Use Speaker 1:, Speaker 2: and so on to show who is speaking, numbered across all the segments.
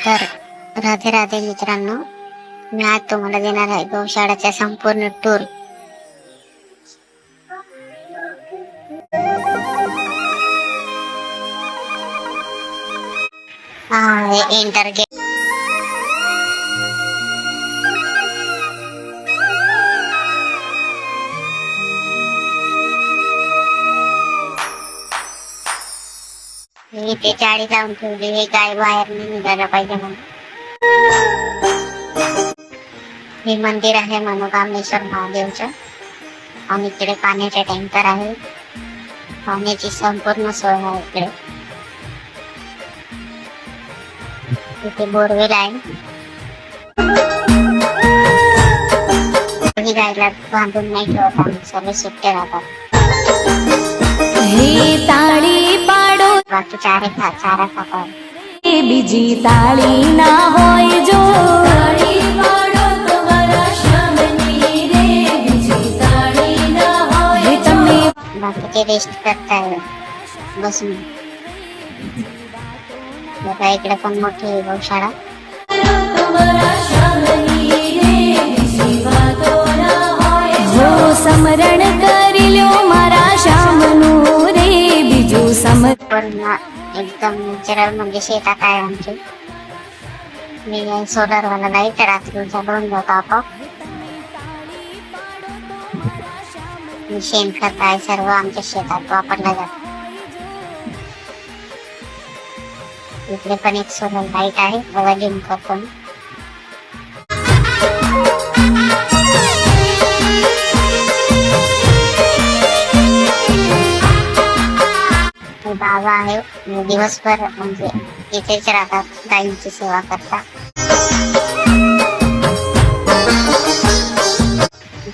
Speaker 1: तर राधे राधे मित्रांनो, मी आज तुम्हाला देणार आहे गौशाळाचा संपूर्ण टूर. हा आहे एंटर गेट. इथे जाळी लावून ठेवली, हे गाय बाहेर नाही निघायला पाहिजे म्हणून. हे मंदिर आहे मनोकामनेश्वर महादेवचं आणि इकडे पाण्याचे टँकर आहे. पाण्याची संपूर्ण सोय आहे इकडे. इथे बोरवेल आहे. ही गायला बांधून नाही ठेवत आम्ही, सर्व सुट्टे राहतात.
Speaker 2: हे ताळी पाडो
Speaker 1: बाकी चारा खातात.
Speaker 2: बीजी ताळी ना होय जो ताळी पाडो तुम्हारा श्यामनी रे बीजी ताळी ना होय जो.
Speaker 1: बाकीचे रेस्ट करताय बसून. बघा इकडे पण मोठी आहे गौशाळा.
Speaker 2: तुम्हारा श्यामनी रे बीजी वातोना होय जो समरण करिल्यो मारा श्यामनू रे बीजू समर.
Speaker 1: पण एकदम नॅचरल म्हणजे शेतात आहे आमची. मी सोलर वाला लाईट रात्रीचा दोन जातो आपोआप. शेणखत आहे सर्व आमच्या शेतात वापरला जातो. इकडे पण एक सोलर लाईट आहे, बघा लिंक करतो. बाबा आहे, दिवसभर म्हणजे इथेच राहतात, गायींची सेवा करतात.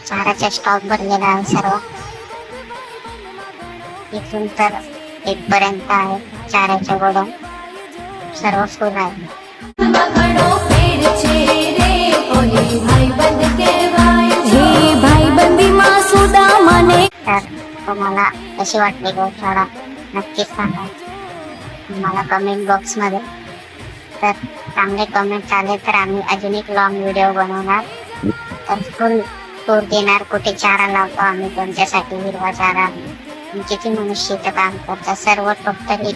Speaker 1: चाराचा स्टॉक भरलेला आहे सर्व. इथून तर इथपर्यंत आहे चाराच्या गोडाऊन, सर्व फुल आहे. तर तुम्हाला कशी वाटली गौशाळा नक्कीच सांगा मला कमेंट बॉक्स मध्ये. तर चांगले कमेंट आले तर आम्ही अजून एक लॉंग व्हिडिओ बनवणार. तर फुल टूर देणार, कुठे चारा लावतो आम्ही, तुमच्यासाठी हिरवा चारा, किती मनुष्य इथं काम करतात, सर्व टोटली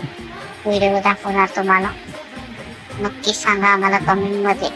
Speaker 1: व्हिडिओ दाखवणार तुम्हाला. नक्कीच सांगा आम्हाला कमेंट मध्ये.